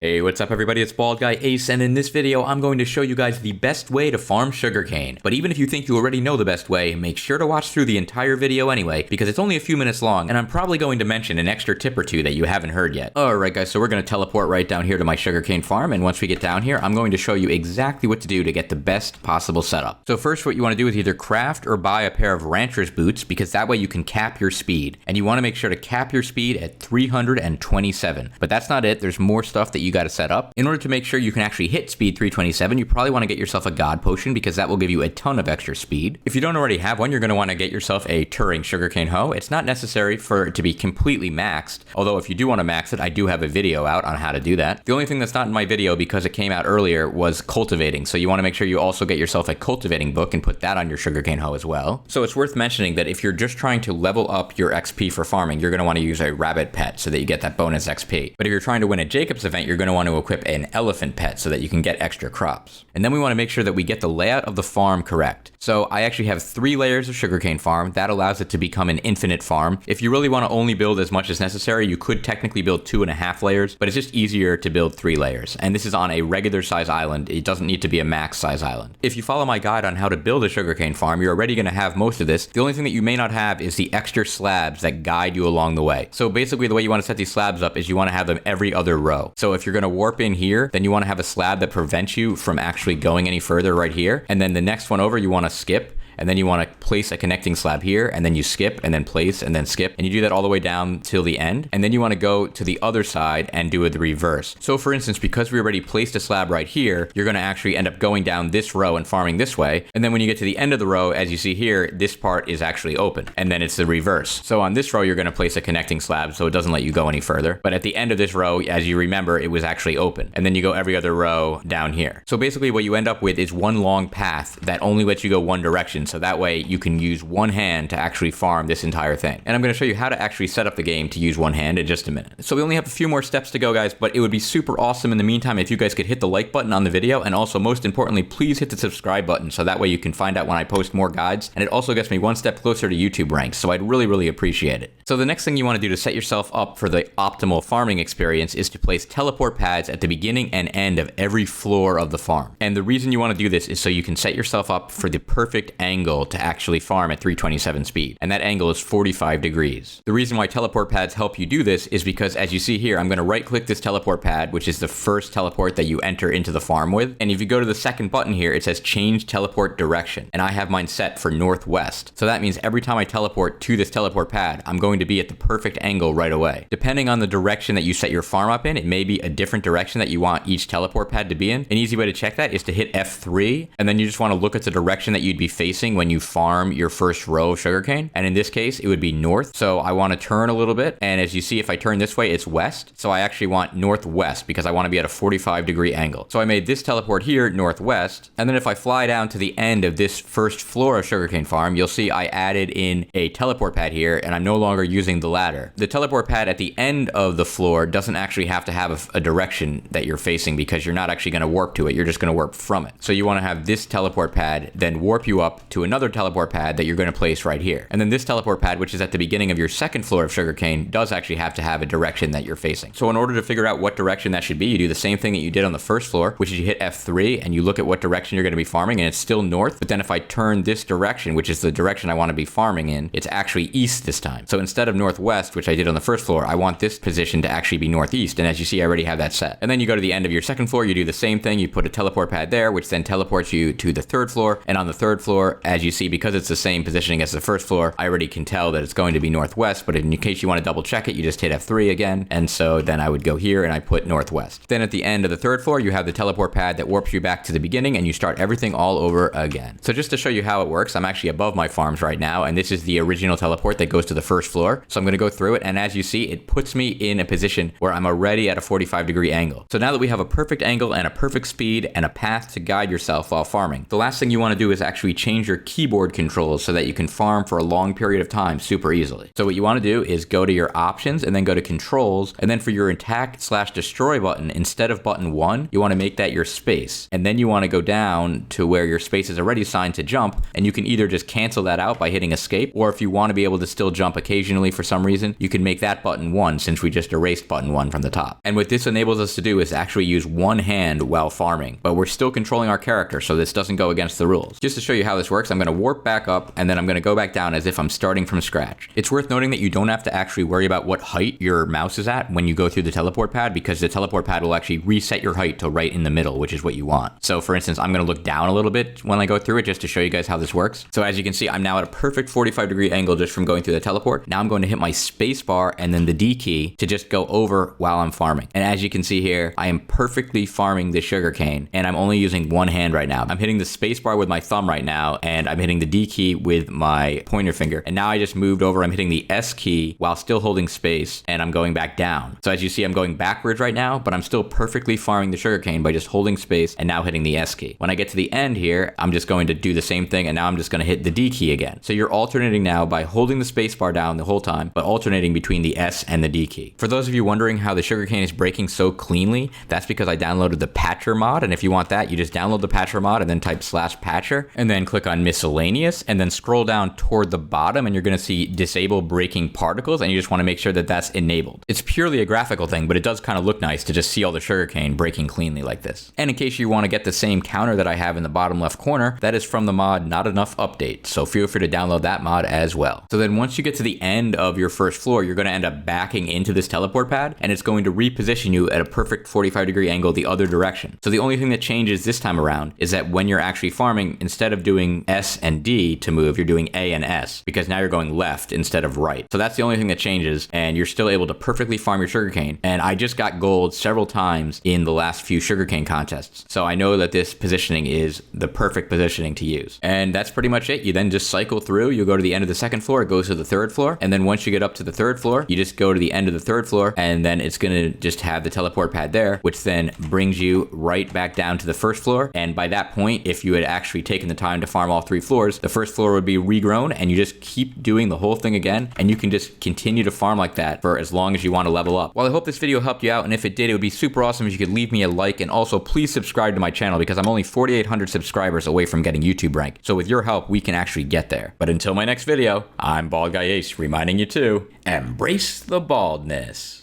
Hey, what's up everybody, it's BaldGuyAce, and in this video I'm going to show you guys the best way to farm sugarcane. But even if you think you already know the best way, make sure to watch through the entire video anyway, because it's only a few minutes long, and I'm probably going to mention an extra tip or two that you haven't heard yet. Alright guys, so we're going to teleport right down here to my sugarcane farm, and once we get down here, I'm going to show you exactly what to do to get the best possible setup. So first what you want to do is either craft or buy a pair of rancher's boots, because that way you can cap your speed. And you want to make sure to cap your speed at 327. But that's not it, there's more stuff that you got to set up. In order to make sure you can actually hit speed 327, you probably want to get yourself a god potion because that will give you a ton of extra speed. If you don't already have one, you're going to want to get yourself a Turing sugarcane hoe. It's not necessary for it to be completely maxed, although if you do want to max it, I do have a video out on how to do that. The only thing that's not in my video because it came out earlier was cultivating, so you want to make sure you also get yourself a cultivating book and put that on your sugarcane hoe as well. So it's worth mentioning that if you're just trying to level up your XP for farming, you're going to want to use a rabbit pet so that you get that bonus XP. But if you're trying to win a Jacob's event, you're going to want to equip an elephant pet so that you can get extra crops. And then we want to make sure that we get the layout of the farm correct. So I actually have 3 layers of sugarcane farm. That allows it to become an infinite farm. If you really want to only build as much as necessary, you could technically build 2.5 layers, but it's just easier to build 3 layers. And this is on a regular size island. It doesn't need to be a max size island. If you follow my guide on how to build a sugarcane farm, you're already going to have most of this. The only thing that you may not have is the extra slabs that guide you along the way. So basically the way you want to set these slabs up is you want to have them every other row. So if you're going to warp in here, then you want to have a slab that prevents you from actually going any further right here. And then the next one over, you want to skip. And then you want to place a connecting slab here, and then you skip, and then place, and then skip. And you do that all the way down till the end. And then you want to go to the other side and do the reverse. So for instance, because we already placed a slab right here, you're going to actually end up going down this row and farming this way. And then when you get to the end of the row, as you see here, this part is actually open. And then it's the reverse. So on this row, you're going to place a connecting slab so it doesn't let you go any further. But at the end of this row, as you remember, it was actually open. And then you go every other row down here. So basically what you end up with is one long path that only lets you go one direction. So that way you can use one hand to actually farm this entire thing. And I'm going to show you how to actually set up the game to use one hand in just a minute. So we only have a few more steps to go, guys, but it would be super awesome in the meantime if you guys could hit the like button on the video, and also most importantly, please hit the subscribe button so that way you can find out when I post more guides, and it also gets me one step closer to YouTube ranks, so I'd really appreciate it. So the next thing you want to do to set yourself up for the optimal farming experience is to place teleport pads at the beginning and end of every floor of the farm. And the reason you want to do this is so you can set yourself up for the perfect angle to actually farm at 327 speed, and that angle is 45 degrees. The reason why teleport pads help you do this is because, as you see here, I'm going to right click this teleport pad, which is the first teleport that you enter into the farm with, and if you go to the second button here, it says change teleport direction, and I have mine set for northwest. So that means every time I teleport to this teleport pad, I'm going to be at the perfect angle right away. Depending on the direction that you set your farm up in, it may be a different direction that you want each teleport pad to be in. An easy way to check that is to hit F3, and then you just want to look at the direction that you'd be facing when you farm your first row of sugarcane. And in this case, it would be north. So I want to turn a little bit. And as you see, if I turn this way, it's west. So I actually want northwest because I want to be at a 45 degree angle. So I made this teleport here, northwest. And then if I fly down to the end of this first floor of sugarcane farm, you'll see I added in a teleport pad here, and I'm no longer using the ladder. The teleport pad at the end of the floor doesn't actually have to have a direction that you're facing because you're not actually going to warp to it. You're just going to warp from it. So you want to have this teleport pad then warp you up to another teleport pad that you're going to place right here. And then this teleport pad, which is at the beginning of your second floor of sugarcane, does actually have to have a direction that you're facing. So in order to figure out what direction that should be, you do the same thing that you did on the first floor, which is you hit F3 and you look at what direction you're going to be farming, and it's still north. But then if I turn this direction, which is the direction I want to be farming in, it's actually east this time. So instead of northwest, which I did on the first floor, I want this position to actually be northeast. And as you see, I already have that set. And then you go to the end of your second floor, you do the same thing. You put a teleport pad there, which then teleports you to the third floor. And on the third floor, as you see, because it's the same positioning as the first floor, I already can tell that it's going to be northwest, but in case you want to double check it, you just hit F3 again. And so then I would go here and I put northwest. Then at the end of the third floor, you have the teleport pad that warps you back to the beginning, and you start everything all over again. So just to show you how it works, I'm actually above my farms right now, and this is the original teleport that goes to the first floor. So I'm going to go through it, and as you see, it puts me in a position where I'm already at a 45 degree angle. So now that we have a perfect angle and a perfect speed and a path to guide yourself while farming, the last thing you want to do is actually change your keyboard controls so that you can farm for a long period of time super easily. So what you want to do is go to your options and then go to controls, and then for your attack/destroy button, instead of button 1, you want to make that your space. And then you want to go down to where your space is already assigned to jump, and you can either just cancel that out by hitting escape, or if you want to be able to still jump occasionally, occasionally for some reason, you can make that button 1 since we just erased button 1 from the top. And what this enables us to do is actually use one hand while farming, but we're still controlling our character, so this doesn't go against the rules. Just to show you how this works, I'm going to warp back up, and then I'm going to go back down as if I'm starting from scratch. It's worth noting that you don't have to actually worry about what height your mouse is at when you go through the teleport pad, because the teleport pad will actually reset your height to right in the middle, which is what you want. So for instance, I'm going to look down a little bit when I go through it just to show you guys how this works. So as you can see, I'm now at a perfect 45-degree angle just from going through the teleport. Now I'm going to hit my space bar and then the D key to just go over while I'm farming. And as you can see here, I am perfectly farming the sugarcane, and I'm only using one hand right now. I'm hitting the space bar with my thumb right now, and I'm hitting the D key with my pointer finger. And now I just moved over, I'm hitting the S key while still holding space, and I'm going back down. So as you see, I'm going backwards right now, but I'm still perfectly farming the sugarcane by just holding space and now hitting the S key. When I get to the end here, I'm just going to do the same thing, and now I'm just going to hit the D key again. So you're alternating now by holding the space bar down the whole time, but alternating between the S and the D key. For those of you wondering how the sugarcane is breaking so cleanly, that's because I downloaded the Patcher mod, and if you want that, you just download the Patcher mod and then type /patcher, and then click on miscellaneous, and then scroll down toward the bottom, and you're going to see disable breaking particles, and you just want to make sure that that's enabled. It's purely a graphical thing, but it does kind of look nice to just see all the sugarcane breaking cleanly like this. And in case you want to get the same counter that I have in the bottom left corner, that is from the mod Not Enough Update, so feel free to download that mod as well. So then once you get to the end of your first floor, you're going to end up backing into this teleport pad, and it's going to reposition you at a perfect 45-degree angle the other direction. So the only thing that changes this time around is that when you're actually farming, instead of doing S and D to move, you're doing A and S, because now you're going left instead of right. So that's the only thing that changes, and you're still able to perfectly farm your sugarcane. And I just got gold several times in the last few sugarcane contests, so I know that this positioning is the perfect positioning to use. And that's pretty much it. You then just cycle through, you go to the end of the second floor, it goes to the third floor, and then once you get up to the third floor, you just go to the end of the third floor, and then it's going to just have the teleport pad there, which then brings you right back down to the first floor. And by that point, if you had actually taken the time to farm all 3 floors, the first floor would be regrown, and you just keep doing the whole thing again, and you can just continue to farm like that for as long as you want to level up. Well, I hope this video helped you out, and if it did, it would be super awesome if you could leave me a like, and also please subscribe to my channel, because I'm only 4,800 subscribers away from getting YouTube rank. So with your help, we can actually get there. But until my next video, I'm BaldGuyAce reminding you to embrace the baldness.